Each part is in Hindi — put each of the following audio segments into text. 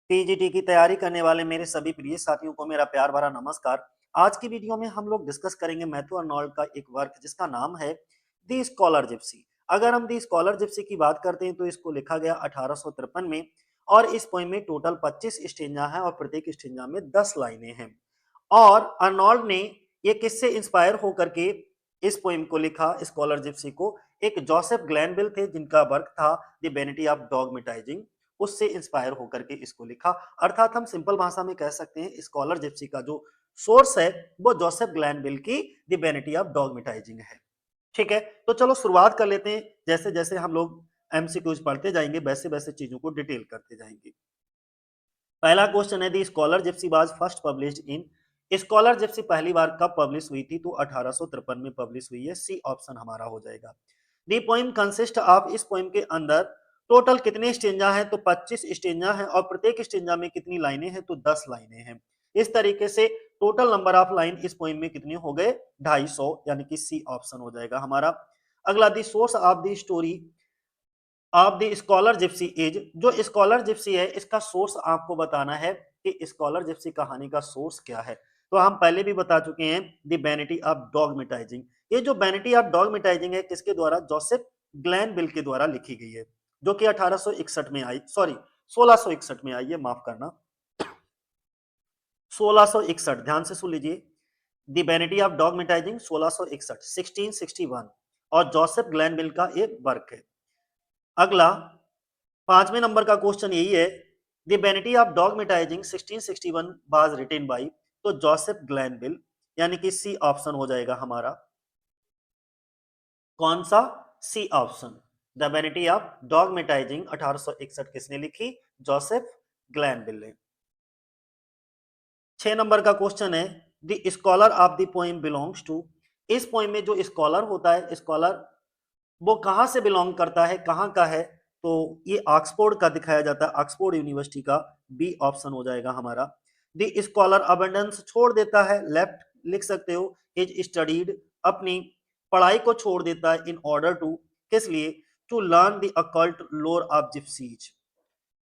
पीजीटी की तैयारी करने वाले मेरे सभी प्रिय साथियों को मेरा प्यार भरा नमस्कार। आज की वीडियो में हम लोग डिस्कस करेंगे मैथ्यू अर्नोल्ड का एक वर्क जिसका नाम है दी स्कॉलर जिप्सी। अगर हम दी स्कॉलर जिप्सी की बात करते हैं तो इसको लिखा गया 1853 में और इस पोएम में टोटल 25 स्टेंजा है और प्रत्येक स्टेंजा में 10 लाइनें हैं। और अर्नोल्ड ने ये किससे इंस्पायर होकर के इस पोएम को लिखा स्कॉलर जिप्सी को? एक जोसेफ ग्लैनविल थे जिनका वर्क था द वेनिटी ऑफ डॉगमेटाइजिंग, उससे इंस्पायर होकर के इसको लिखा। अर्थात हम सिंपल भाषा में कह सकते हैं स्कॉलर जिप्सी का जो सोर्स है वो जोसेफ ग्लैनविल की द वेनिटी ऑफ डॉगमेटाइजिंग है। ठीक है, तो चलो शुरुआत कर लेते हैं। जैसे जैसे हम लोग एमसीक्यूज पढ़ते जाएंगे वैसे वैसे चीजों को डिटेल करते जाएंगे। पहला क्वेश्चन है the scholar gipsy was first published in. Scholar gipsy पहली बार कब पब्लिश हुई थी? तो 1853 में पब्लिश हुई है। सी ऑप्शन हमारा हो जाएगा। दी पोइम कंसिस्ट ऑफ, इस पोइम के अंदर टोटल कितने स्टेंजा हैं? तो 25 स्टेंजा हैं और प्रत्येक स्टेंजा में कितनी लाइनें हैं? तो 10 लाइनें हैं। इस तरीके से टोटल नंबर ऑफ लाइन इस पोइम में कितने हो गए? 250, यानी कि सी ऑप्शन हो जाएगा हमारा। अगला, दी source of the story of the scholar gypsy is. जो स्कॉलर जिप्सी है इसका सोर्स आपको बताना है कि स्कॉलर जिप्सी कहानी का सोर्स क्या है। तो हम पहले भी बता चुके हैं द वैनिटी ऑफ डॉगमेटाइजिंग। ये जो वैनिटी ऑफ डॉगमेटाइजिंग है किसके द्वारा? जोसेफ ग्लैनविल के द्वारा लिखी गई है, जो कि 1861 में आई, सॉरी 1661 में आई है, माफ करना 1661। ध्यान से सुन लीजिए, द वैनिटी ऑफ डॉगमेटाइजिंग 1661 1661 और जोसेफ ग्लैनविल का ये वर्क है। अगला, पांचवें नंबर का क्वेश्चन यही है, the vanity of dogmatizing 1661 was written by. तो जोसेफ ग्लैनविल, यानी कि सी ऑप्शन हो जाएगा हमारा। कौन सा? C option. The vanity of dogmatizing 1861 किसने लिखी? जोसेफ ग्लैनविल ने। 6 नंबर का क्वेश्चन है, the scholar of the poem belongs to. इस पोएम में जो स्कॉलर होता है, स्कॉलर वो कहां से बिलोंग करता है, कहां का है? तो ये ऑक्सफोर्ड का दिखाया जाता है, ऑक्सफोर्ड यूनिवर्सिटी का। बी ऑप्शन हो जाएगा हमारा। द स्कॉलर अबंडेंस छोड़ देता है, लेफ्ट लिख सकते हो। इज स्टडीड, अपनी पढ़ाई को छोड़ देता है। इन ऑर्डर टू, किस लिए? टू लर्न द अकल्ट लोर ऑफ जिप्सीज।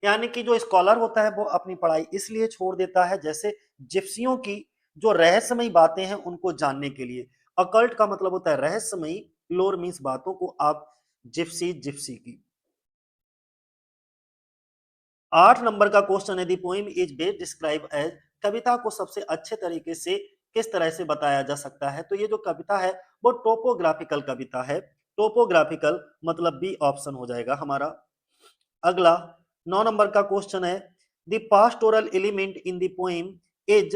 यानी कि जो स्कॉलर होता है वो अपनी पढ़ाई इसलिए छोड़ देता है जैसे जिप्सियों की जो रहस्यमयी बातें हैं उनको जानने के लिए। अकल्ट का मतलब होता है रहस्यमयी, लोर मीन्स बातों को। आप जिप्सी, जिप्सी की। 8 नंबर का क्वेश्चन है, the poem is best describe as. कविता को सबसे अच्छे तरीके से किस तरह से बताया जा सकता है? तो ये जो कविता है वो टोपोग्राफिकल कविता है। टोपोग्राफिकल मतलब बी ऑप्शन हो जाएगा हमारा। अगला, 9 नंबर का क्वेश्चन है, the pastoral element in the poem is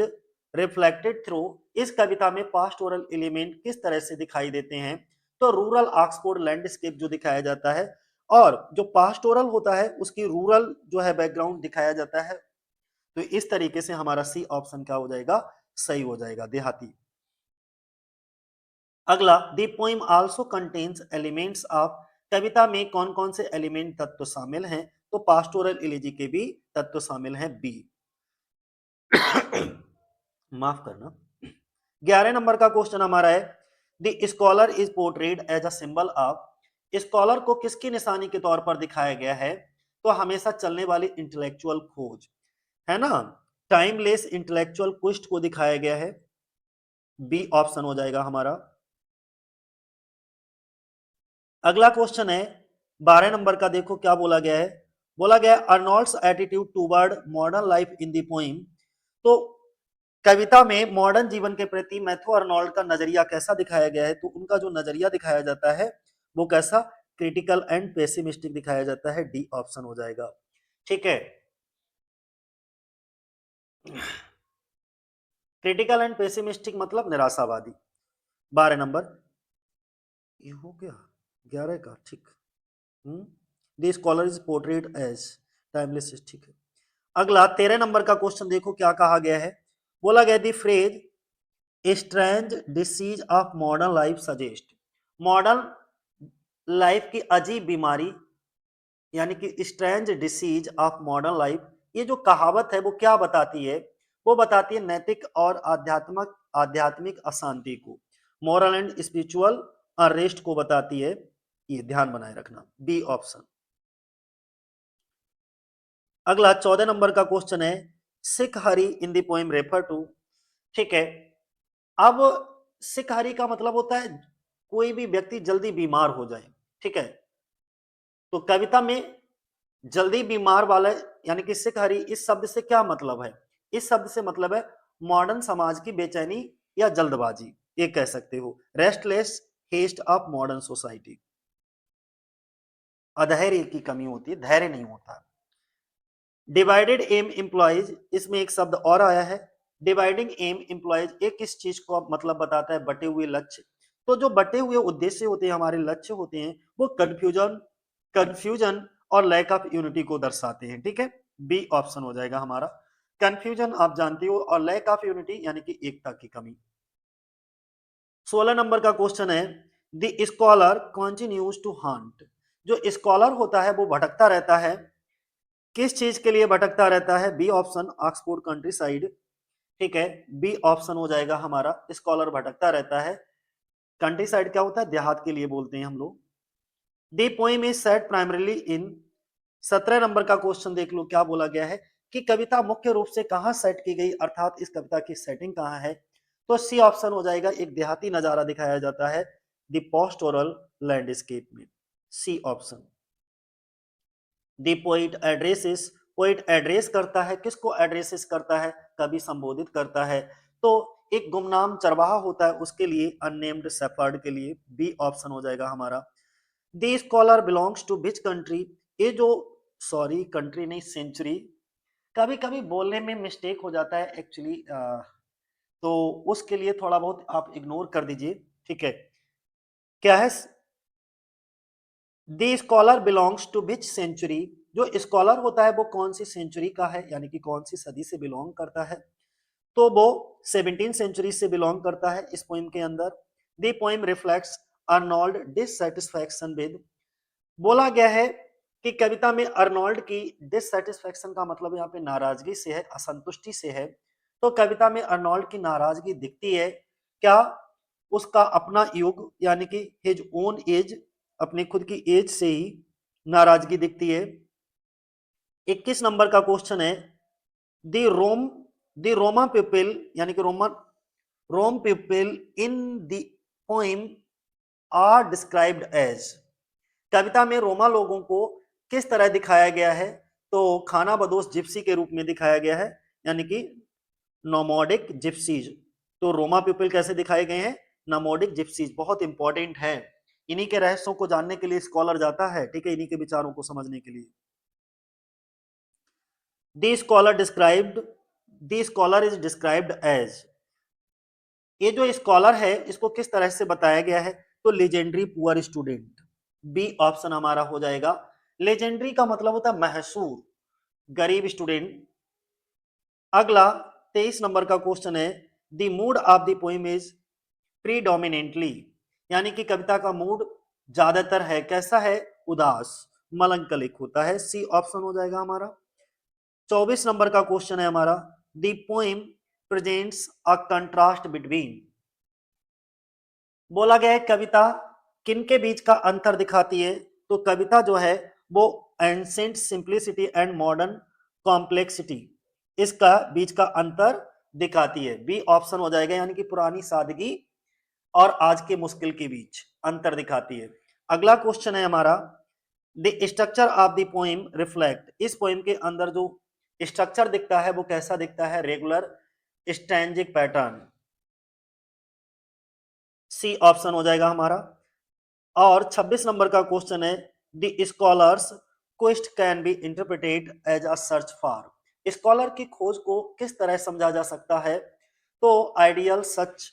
reflected through. इस कविता में पास्टोरल एलिमेंट किस तरह से दिखाई देते हैं? तो रूरल ऑक्सफोर्ड लैंडस्केप जो दिखाया जाता है, और जो पास्टोरल होता है उसकी रूरल जो है बैकग्राउंड दिखाया जाता है। तो इस तरीके से हमारा सी ऑप्शन क्या हो जाएगा? सही हो जाएगा, देहाती। अगला, the poem also contains elements of. कविता में कौन कौन से एलिमेंट तत्व शामिल हैं? तो पास्टोरल एलिजी के भी तत्व शामिल हैं, बी। माफ करना। 11 नंबर का क्वेश्चन हमारा है, the scholar is portrayed as a symbol of. Scholar को किसकी निशानी के तौर पर दिखाया गया है? तो हमेशा चलने वाली इंटेलेक्चुअल खोज, है ना, टाइमलेस इंटेलेक्चुअल क्वेस्ट को दिखाया गया है। बी ऑप्शन हो जाएगा हमारा। अगला क्वेश्चन है 12 नंबर का, देखो क्या बोला गया है। बोला गया Arnold's attitude toward modern life in the poem. तो कविता में मॉडर्न जीवन के प्रति मैथ्यू अर्नोल्ड का नजरिया कैसा दिखाया गया है? तो उनका जो नजरिया दिखाया जाता है वो कैसा? क्रिटिकल एंड पेसिमिस्टिक दिखाया जाता है। डी ऑप्शन हो जाएगा। ठीक है, क्रिटिकल एंड पेसिमिस्टिक मतलब निराशावादी। 12 नंबर ये हो गया, 11 का, ठीक। The scholar is portrayed as timeless, ठीक है। अगला 13 नंबर का क्वेश्चन देखो क्या कहा गया है। बोला गया the phrase strange disease of modern life suggest. Modern life की अजीब बीमारी, यानी कि strange disease of modern life, ये जो कहावत है वो क्या बताती है? वो बताती है नैतिक और आध्यात्मिक आध्यात्मिक अशांति को, मॉरल एंड स्पिरिचुअल अरेस्ट को बताती है। ये ध्यान बनाए रखना, बी ऑप्शन। अगला 14 नंबर का क्वेश्चन है, sick hurry in the poem refer to. ठीक है, अब सिख हरी का मतलब होता है कोई भी व्यक्ति जल्दी बीमार हो जाए। ठीक है, तो कविता में जल्दी बीमार वाला यानी कि सिख हरी, इस शब्द से क्या मतलब है? इस शब्द से मतलब है मॉडर्न समाज की बेचैनी या जल्दबाजी, ये कह सकते हो। Restless haste of modern society, अधैर्य की कमी होती है, धैर्य नहीं होता। डिवाइडेड एम इंप्लॉइज, इसमें एक शब्द और आया है, डिवाइडिंग एम इंप्लॉइज, एक किस चीज को मतलब बताता है? बटे हुए लक्ष्य। तो जो बटे हुए उद्देश्य होते हैं, हमारे लक्ष्य होते हैं, वो कंफ्यूजन कंफ्यूजन और लैक ऑफ यूनिटी को दर्शाते हैं। ठीक है, बी ऑप्शन हो जाएगा हमारा। कंफ्यूजन आप जानते हो, और लैक ऑफ यूनिटी यानी कि एकता की कमी। 16 नंबर का क्वेश्चन है, the scholar continues to hunt, जो स्कॉलर होता है वो भटकता रहता है, किस चीज के लिए भटकता रहता है? B option, Oxford countryside. ठीक है, बी ऑप्शन हो जाएगा हमारा, स्कॉलर भटकता रहता है। कंट्री साइड क्या होता है? देहात के लिए बोलते हैं हम लोग। The poem is set primarily in, 17 number का क्वेश्चन देख लो क्या बोला गया है कि कविता मुख्य रूप से कहां सेट की गई, अर्थात इस कविता की सेटिंग कहां है? तो सी ऑप्शन हो जाएगा, एक देहाती नजारा दिखाया जाता है द पोस्टोरल लैंडस्केप में, सी ऑप्शन। दी पोइट एड्रेसेस, पोइट एड्रेस करता है, किसको एड्रेसेस करता है? कभी संबोधित करता है। तो एक गुमनाम चरवाहा होता है उसके लिए, अननेम्ड शेफर्ड के लिए, बी ऑप्शन हो जाएगा हमारा। The scholar belongs to which country, ये जो, सॉरी कंट्री नहीं सेंचुरी, कभी कभी बोलने में मिस्टेक हो जाता है एक्चुअली, तो उसके लिए थोड़ा बहुत आप इग्नोर कर दीजिए। ठीक है, क्या है? The scholar belongs to which century, जो स्कॉलर होता है वो कौन सी सेंचुरी का है, यानी कि कौन सी सदी से बिलोंग करता है? तो वो 17 सेंचुरी से बिलोंग करता है इस पोइम के अंदर। The poem reflects Arnold dissatisfaction with, बोला गया है कि कविता में अर्नोल्ड की डिससेटिस्फैक्शन का मतलब यहाँ पे नाराजगी से है, असंतुष्टि से है। तो कविता में अर्नोल्ड की नाराजगी दिखती है, क्या? उसका अपना युग यानी कि हिज ओन एज, अपने खुद की एज से ही नाराजगी दिखती है। 21 नंबर का क्वेश्चन है, the Rome the Roma people यानी कि Rome people in the poem are described as, कविता में रोमा लोगों को किस तरह दिखाया गया है? तो खाना बदोश जिप्सी के रूप में दिखाया गया है, यानी कि नोमोडिक जिप्सीज। तो रोमा पीपल कैसे दिखाए गए हैं? नोमोडिक जिप्सीज, बहुत इंपॉर्टेंट है। इन्हीं के रहस्यों को जानने के लिए स्कॉलर जाता है, ठीक है, इन्हीं के विचारों को समझने के लिए। The scholar described, the scholar is described as, ये जो स्कॉलर है इसको किस तरह से बताया गया है? तो legendary poor student, B option हमारा हो जाएगा। लेजेंडरी का मतलब होता है महसूर, गरीब स्टूडेंट। अगला 23 नंबर का क्वेश्चन है, the mood off the poem is predominantly, यानी कि कविता का मूड ज्यादातर है कैसा है? उदास, मलंकलिक होता है, सी ऑप्शन हो जाएगा हमारा। 24 नंबर का क्वेश्चन है हमारा, the poem presents a contrast between, बोला गया है कविता किनके बीच का अंतर दिखाती है? तो कविता जो है वो ancient simplicity and modern complexity, इसका बीच का अंतर दिखाती है, बी ऑप्शन हो जाएगा, यानी कि पुरानी सादगी और आज के मुश्किल के बीच अंतर दिखाती है। अगला क्वेश्चन है हमारा, the structure of the poem reflect, इस पोएम के अंदर जो स्ट्रक्चर दिखता है वो कैसा दिखता है? Regular stanzaic pattern, C option हो जाएगा हमारा। और 26 नंबर का क्वेश्चन है, the scholar's quest can be interpreted as a search for, scholar की खोज को किस तरह समझा जा सकता है? तो आइडियल सच,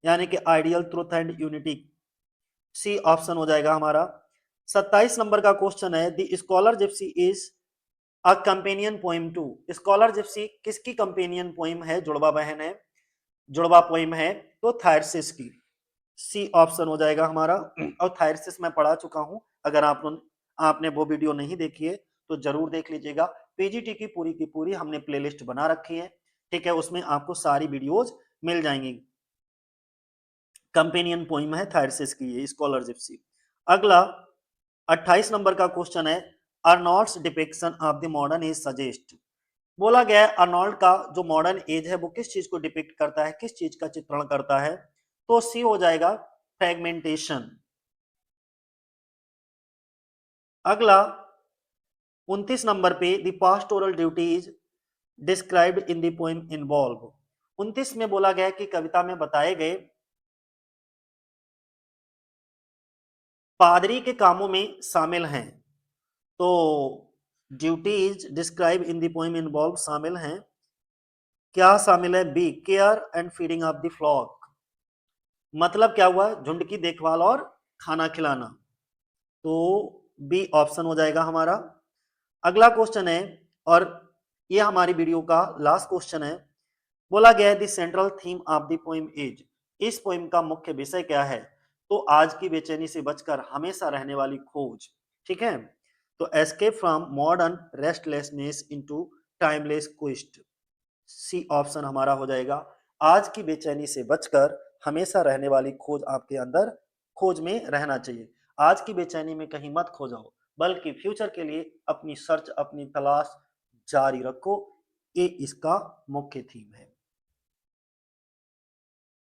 यानी कि ideal truth and unity, C option हो जाएगा हमारा। 27 नंबर का क्वेश्चन है, the scholar gypsy is a companion poem to, scholar gypsy किसकी कंपेनियन पोइम है? जुड़वा बहन है, जुड़वा पोइम है, तो थायरसिस की, सी ऑप्शन हो जाएगा हमारा। और थायरसिस मैं पढ़ा चुका हूं, अगर आपने वो वीडियो नहीं देखी है तो जरूर देख लीजिएगा। पीजीटी की पूरी हमने प्लेलिस्ट बना रखी है, ठीक है, उसमें आपको सारी वीडियोज मिल जाएंगी। कंपेनियन पोइम है थायरसिस की, ये स्कॉलर जिप्सी। अगला 28 नंबर का क्वेश्चन है, Arnold's depiction of the modern age suggest, बोला गया है अर्नॉल्ड का जो मॉडर्न एज है वो किस चीज को डिपिक्ट करता है, किस चीज का चित्रण करता है, तो सी हो जाएगा फ्रेगमेंटेशन। अगला 29 नंबर पे the pastoral duties described in the poem involve, 29 में बोला गया कि कविता में बताए गए पादरी के कामों में शामिल हैं, तो duties describe in the poem involve शामिल हैं, क्या शामिल है, B care and feeding of the flock, मतलब क्या हुआ, झुंड की देखभाल और खाना खिलाना, तो बी ऑप्शन हो जाएगा हमारा। अगला क्वेश्चन है और ये हमारी वीडियो का लास्ट क्वेश्चन है, बोला गया है the central theme of the poem is, इस पोएम का मुख्य विषय क्या है, तो आज की बेचैनी से बचकर हमेशा रहने वाली खोज, ठीक है, तो escape from modern restlessness into timeless quest, C option हमारा हो जाएगा। आज की बेचैनी से बचकर हमेशा रहने वाली खोज आपके अंदर खोज में रहना चाहिए, आज की बेचैनी में कहीं मत खो जाओ, बल्कि फ्यूचर के लिए अपनी सर्च अपनी तलाश जारी रखो, ये इसका मुख्य थीम है।